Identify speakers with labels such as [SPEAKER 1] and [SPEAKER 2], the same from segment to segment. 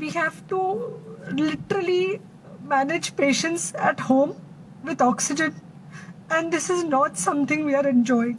[SPEAKER 1] We have to literally manage patients at home with oxygen, and this is not something we are enjoying.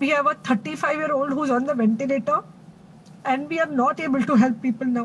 [SPEAKER 1] We have a 35-year-old who's on the ventilator, and we are not able to help people now.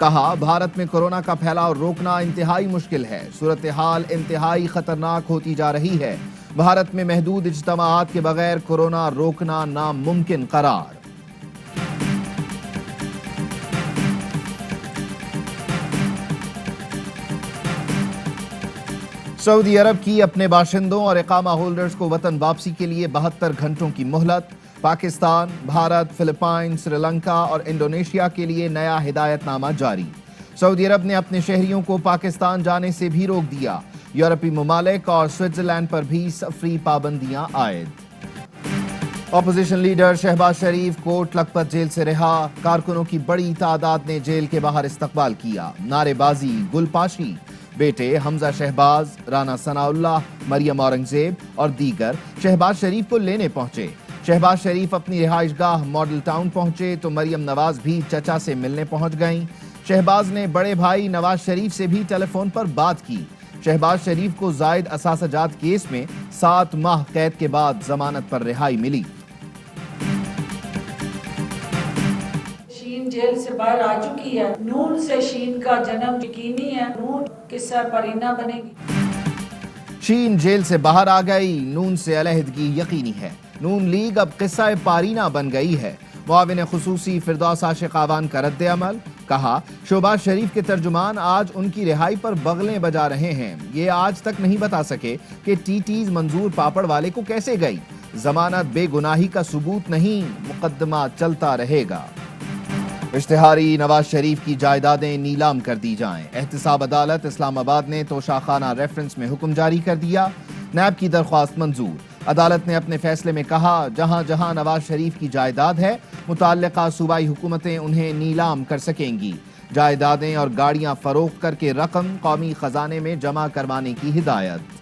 [SPEAKER 2] کہا بھارت میں corona کا پھیلاؤ روکنا انتہائی مشکل ہے، صورتحال انتہائی خطرناک ہوتی جا رہی ہے، بھارت میں محدود اجتماعات کے بغیر کورونا روکنا ناممکن قرار۔ سعودی عرب کی اپنے باشندوں اور اقامہ ہولڈرز کو وطن واپسی کے لیے 72 گھنٹوں کی مہلت، پاکستان، بھارت، فلپائن، سری لنکا اور انڈونیشیا کے لیے نیا ہدایت نامہ جاری۔ سعودی عرب نے اپنے شہریوں کو پاکستان جانے سے بھی روک دیا، یورپی ممالک اور سوئٹزرلینڈ پر بھی سفری پابندیاں عائد۔ اپوزیشن لیڈر شہباز شریف کوٹ لکھپت جیل سے رہا، کارکنوں کی بڑی تعداد نے جیل کے باہر استقبال کیا، نعرے بازی، گل پاشی، بیٹے حمزہ شہباز، رانا ثناء اللہ، مریم اورنگزیب اور دیگر شہباز شریف کو لینے پہنچے۔ شہباز شریف اپنی رہائش گاہ ماڈل ٹاؤن پہنچے تو مریم نواز بھی چچا سے ملنے پہنچ گئیں۔ شہباز نے بڑے بھائی نواز شریف سے بھی ٹیلی فون پر بات کی۔ شہباز شریف کو زائد اثاثہ جات کیس میں 7 ماہ قید کے بعد ضمانت پر رہائی ملی۔
[SPEAKER 3] شین جیل سے باہر آ چکی ہے، نون سے شین کا جنم یقینی ہے، نون قصہ پرینہ بنے گی۔
[SPEAKER 2] شین جیل سے باہر آ گئی، نون سے علیحدگی یقینی ہے، نون لیگ اب قصہ پارینہ بن گئی ہے۔ معاون خصوصی فردوس عاشق آوان کا رد عمل، کہا شہباز شریف کے ترجمان آج ان کی رہائی پر بغلیں بجا رہے ہیں، یہ آج تک نہیں بتا سکے کہ ٹی ٹیز منظور پاپڑ والے کو کیسے گئی، ضمانت بے گناہی کا ثبوت نہیں، مقدمہ چلتا رہے گا۔ اشتہاری نواز شریف کی جائیدادیں نیلام کر دی جائیں، احتساب عدالت اسلام آباد نے توشاخانہ ریفرنس میں حکم جاری کر دیا، نیب کی درخواست منظور۔ عدالت نے اپنے فیصلے میں کہا جہاں جہاں نواز شریف کی جائیداد ہے متعلقہ صوبائی حکومتیں انہیں نیلام کر سکیں گی، جائیدادیں اور گاڑیاں فروخت کر کے رقم قومی خزانے میں جمع کروانے کی ہدایت۔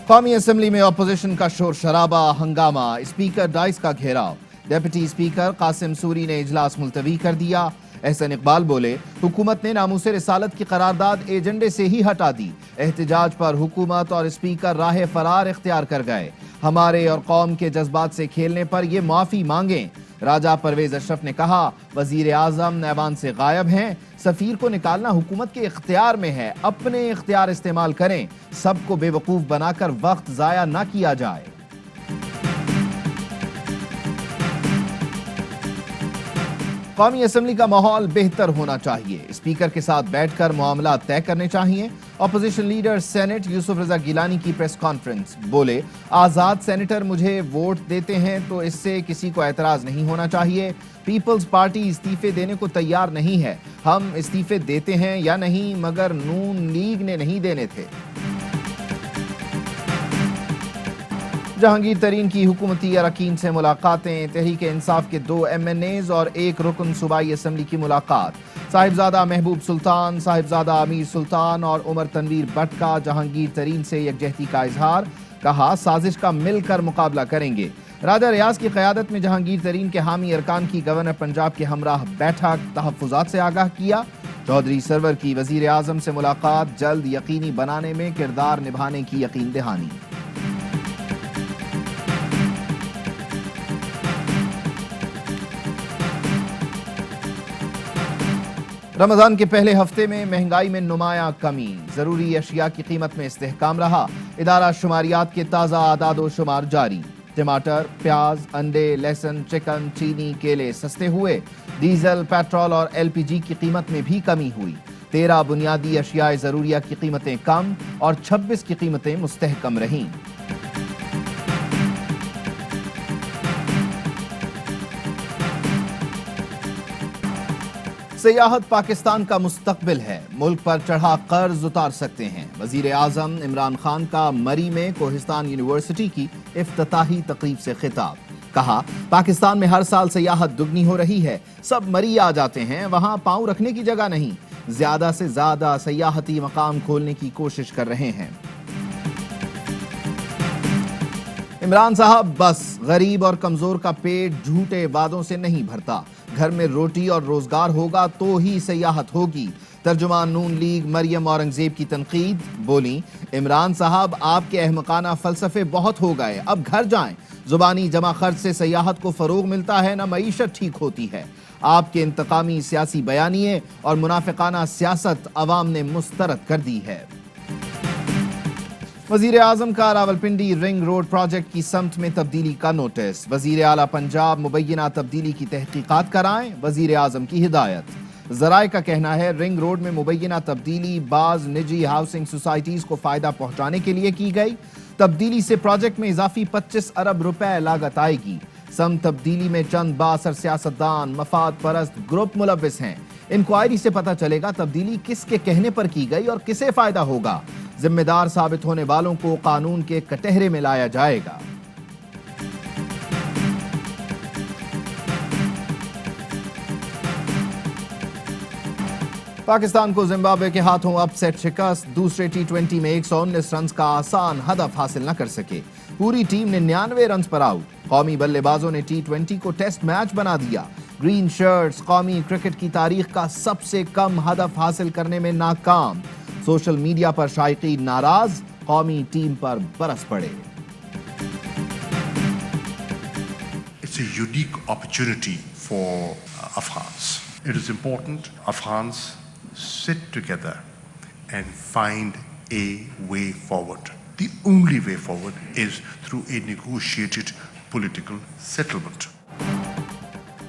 [SPEAKER 2] قومی اسمبلی میں اپوزیشن کا شور شرابہ، ہنگامہ، اسپیکر ڈائس کا گھیراؤ، ڈیپٹی اسپیکر قاسم سوری نے اجلاس ملتوی کر دیا۔ احسن اقبال بولے حکومت نے ناموس رسالت کی قرارداد ایجنڈے سے ہی ہٹا دی، احتجاج پر حکومت اور اسپیکر راہ فرار اختیار کر گئے، ہمارے اور قوم کے جذبات سے کھیلنے پر یہ معافی مانگیں۔ راجہ پرویز اشرف نے کہا وزیر اعظم ایوان سے غائب ہیں، سفیر کو نکالنا حکومت کے اختیار میں ہے، اپنے اختیار استعمال کریں، سب کو بے وقوف بنا کر وقت ضائع نہ کیا جائے۔ قومی اسمبلی کا ماحول بہتر ہونا چاہیے، اسپیکر کے ساتھ بیٹھ کر معاملات طے کرنے چاہیے۔ اپوزیشن لیڈر سینٹ یوسف رضا گیلانی کی پریس کانفرنس، بولے آزاد سینیٹر مجھے ووٹ دیتے ہیں تو اس سے کسی کو اعتراض نہیں ہونا چاہیے، پیپلز پارٹی استعفے دینے کو تیار نہیں ہے، ہم استعفے دیتے ہیں یا نہیں مگر نون لیگ نے نہیں دینے تھے۔ جہانگیر ترین کی حکومتی اراکین سے ملاقاتیں، تحریک انصاف کے 2 MNAs اور 1 رکن صوبائی اسمبلی کی ملاقات، صاحبزادہ محبوب سلطان، صاحبزادہ امیر سلطان اور عمر تنویر بٹ کا جہانگیر ترین سے یکجہتی کا اظہار، کہا سازش کا مل کر مقابلہ کریں گے۔ راجہ ریاض کی قیادت میں جہانگیر ترین کے حامی ارکان کی گورنر پنجاب کے ہمراہ بیٹھک، تحفظات سے آگاہ کیا۔ چودھری سرور کی وزیر اعظم سے ملاقات، جلد یقینی بنانے میں کردار نبھانے کی یقین دہانی۔ رمضان کے پہلے ہفتے میں مہنگائی میں نمایاں کمی، ضروری اشیاء کی قیمت میں استحکام رہا، ادارہ شماریات کے تازہ اعداد و شمار جاری، ٹماٹر، پیاز، انڈے، لہسن، چکن، چینی، کیلے سستے ہوئے، ڈیزل، پیٹرول اور LPG کی قیمت میں بھی کمی ہوئی، 13 بنیادی اشیاء ضروریہ کی قیمتیں کم اور 26 کی قیمتیں مستحکم رہیں۔ سیاحت پاکستان کا مستقبل ہے، ملک پر چڑھا قرض اتار سکتے ہیں، وزیر اعظم عمران خان کا مری میں کوہستان یونیورسٹی کی افتتاحی تقریب سے خطاب، کہا پاکستان میں ہر سال سیاحت دگنی ہو رہی ہے، سب مری آ جاتے ہیں، وہاں پاؤں رکھنے کی جگہ نہیں، زیادہ سے زیادہ سیاحتی مقام کھولنے کی کوشش کر رہے ہیں۔ عمران صاحب بس غریب اور کمزور کا پیٹ جھوٹے وعدوں سے نہیں بھرتا، گھر میں روٹی اور روزگار ہوگا تو ہی سیاحت ہوگی۔ ترجمان نون لیگ مریم اورنگزیب کی تنقید، بولی عمران صاحب آپ کے احمقانہ فلسفے بہت ہو گئے، اب گھر جائیں، زبانی جمع خرچ سے سیاحت کو فروغ ملتا ہے، نہ معیشت ٹھیک ہوتی ہے۔ آپ کے انتقامی سیاسی بیانیے اور منافقانہ سیاست عوام نے مسترد کر دی ہے۔ وزیر اعظم کا راولپنڈی رنگ روڈ پروجیکٹ کی سمت میں تبدیلی کا نوٹس۔ وزیر اعلیٰ پنجاب مبینہ تبدیلی کی تحقیقات کرائیں، وزیر اعظم کی ہدایت۔ ذرائع کا کہنا ہے رنگ روڈ میں مبینہ تبدیلی بعض نجی ہاؤسنگ سوسائٹیز کو فائدہ پہنچانے کے لیے کی گئی۔ تبدیلی سے پروجیکٹ میں اضافی 25 ارب روپے لاگت آئے گی۔ سمت تبدیلی میں چند بااثر سیاستدان، مفاد پرست گروپ ملوث ہیں۔ انکوائری سے پتہ چلے گا تبدیلی کس کے کہنے پر کی گئی اور کسے فائدہ ہوگا۔ ذمہ دار ثابت ہونے والوں کو قانون کے کٹہرے میں لایا جائے گا۔ پاکستان کو زمبابوے کے ہاتھوں اپ سیٹ شکست، دوسرے ٹی20 میں 119 رنز کا آسان ہدف حاصل نہ کر سکے، پوری ٹیم نے 99 رنز پر آؤٹ۔ قومی بلے بازوں نے ٹی20 کو ٹیسٹ میچ بنا دیا۔ گرین شرٹس قومی کرکٹ کی تاریخ کا سب سے کم ہدف حاصل کرنے میں ناکام، سوشل میڈیا پر شائقین ناراض، قومی ٹیم پر برس پڑے۔
[SPEAKER 4] It's a unique opportunity for Afghans. It is important Afghans sit together and find a way forward. The only way forward is through a negotiated political settlement.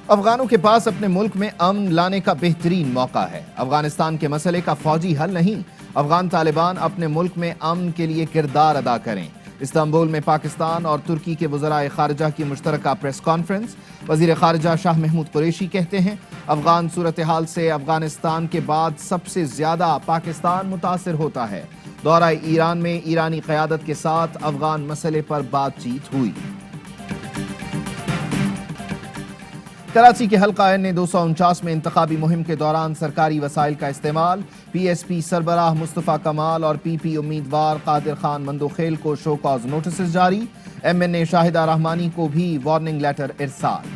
[SPEAKER 2] افغانوں کے پاس اپنے ملک میں امن لانے کا بہترین موقع ہے۔ افغانستان کے مسئلے کا فوجی حل نہیں، افغان طالبان اپنے ملک میں امن کے لیے کردار ادا کریں۔ استنبول میں پاکستان اور ترکی کے وزرائے خارجہ کی مشترکہ پریس کانفرنس۔ وزیر خارجہ شاہ محمود قریشی کہتے ہیں افغان صورتحال سے افغانستان کے بعد سب سے زیادہ پاکستان متاثر ہوتا ہے۔ دورہ ایران میں ایرانی قیادت کے ساتھ افغان مسئلے پر بات چیت ہوئی۔ کراچی کے حلقہ این 249 میں انتخابی مہم کے دوران سرکاری وسائل کا استعمال، پی ایس پی سربراہ مصطفیٰ کمال اور پی پی امیدوار قادر خان مندوخیل کو شو کاز نوٹسز جاری، ایم این اے شاہدہ رحمانی کو بھی وارننگ لیٹر ارسال۔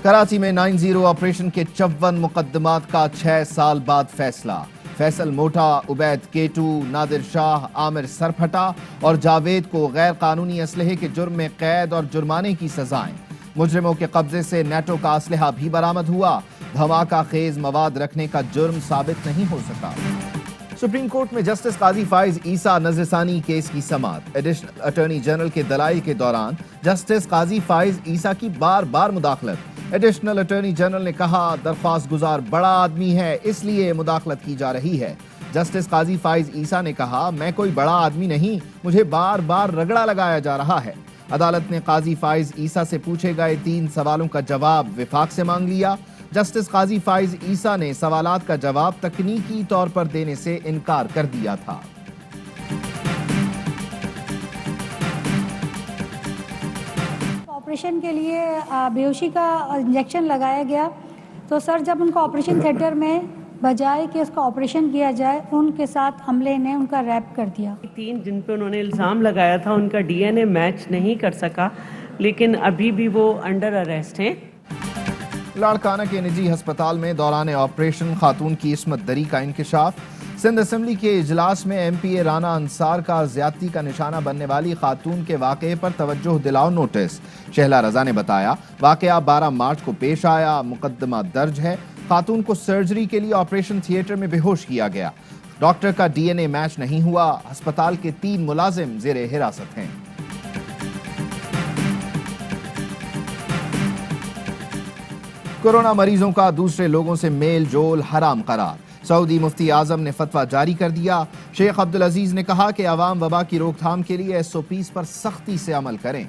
[SPEAKER 2] کراچی میں 9-0 آپریشن کے 54 مقدمات کا 6 سال بعد فیصلہ، فیصل موٹا، عبید کیٹو، نادر شاہ، عامر سرپھٹا اور جاوید کو غیر قانونی اسلحے کے جرم میں قید اور جرمانے کی سزائیں۔ مجرموں کے قبضے سے نیٹو کا اسلحہ بھی برآمد ہوا، دھماکہ خیز مواد رکھنے کا جرم ثابت نہیں ہو سکا۔ سپریم کورٹ میں جسٹس قاضی فائز عیسیٰ نظر ثانی کیس کی سماعت، ایڈیشنل اٹارنی جنرل کے دلائل کے دوران جسٹس قاضی فائز عیسیٰ کی بار بار مداخلت۔ ایڈیشنل اٹارنی جنرل نے کہا درخواست گزار بڑا آدمی ہے اس لیے مداخلت کی جا رہی ہے۔ جسٹس قاضی فائز عیسیٰ نے کہا میں کوئی بڑا آدمی نہیں، مجھے بار بار رگڑا لگایا جا رہا ہے۔ عدالت نے قاضی فائز عیسیٰ سے پوچھے گئے 3 سوالوں کا جواب وفاق سے مانگ لیا۔ جسٹس قاضی فائز عیسیٰ نے سوالات کا جواب تکنیکی طور پر دینے سے انکار کر دیا تھا۔
[SPEAKER 5] آپریشن کے لیے بیہوشی کا انجیکشن لگایا گیا، تو سر جب ان کو آپریشن تھیٹر میں بجائے کہ اس کا آپریشن کیا جائے ان کے ساتھ عملے نے ان کا ریپ کر دیا۔
[SPEAKER 6] 3 جن پہ انہوں نے الزام لگایا تھا ان کا ڈی این اے میچ نہیں کر سکا، لیکن ابھی بھی وہ انڈر اریسٹ ہیں۔
[SPEAKER 2] لاڑکانہ کے نجی ہسپتال میں دوران آپریشن خاتون کی عصمت دری کا انکشاف۔ سندھ اسمبلی کے اجلاس میں ایم پی اے رانا انصار کا زیادتی کا نشانہ بننے والی خاتون کے واقعے پر توجہ دلاؤ نوٹس۔ شہلا رضا نے بتایا واقعہ 12 مارچ کو پیش آیا، مقدمہ درج ہے۔ خاتون کو سرجری کے لیے آپریشن تھیٹر میں بے ہوش کیا گیا، ڈاکٹر کا ڈی این اے میچ نہیں ہوا۔ ہسپتال کے 3 ملازم زیر حراست ہیں۔ کورونا مریضوں کا دوسرے لوگوں سے میل جول حرام قرار، سعودی مفتی اعظم نے فتویٰ جاری کر دیا۔ شیخ عبدالعزیز نے کہا کہ عوام وبا کی روک تھام کے لیے SOPs پر سختی سے عمل کریں۔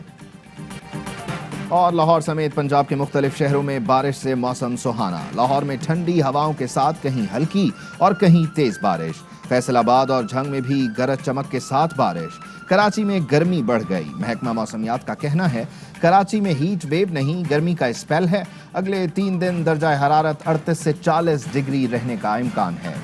[SPEAKER 2] اور لاہور سمیت پنجاب کے مختلف شہروں میں بارش سے موسم سہانا، لاہور میں ٹھنڈی ہواؤں کے ساتھ کہیں ہلکی اور کہیں تیز بارش، فیصل آباد اور جھنگ میں بھی گرج چمک کے ساتھ بارش۔ کراچی میں گرمی بڑھ گئی، محکمہ موسمیات کا کہنا ہے کراچی میں ہیٹ ویو نہیں گرمی کا اسپیل ہے، اگلے 3 دن درجہ حرارت 38 سے 40 ڈگری رہنے کا امکان ہے۔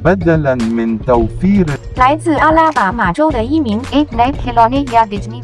[SPEAKER 7] بدلا من توفير
[SPEAKER 8] 来自阿拉巴马州的一名 8 Night Helone 亚 Disney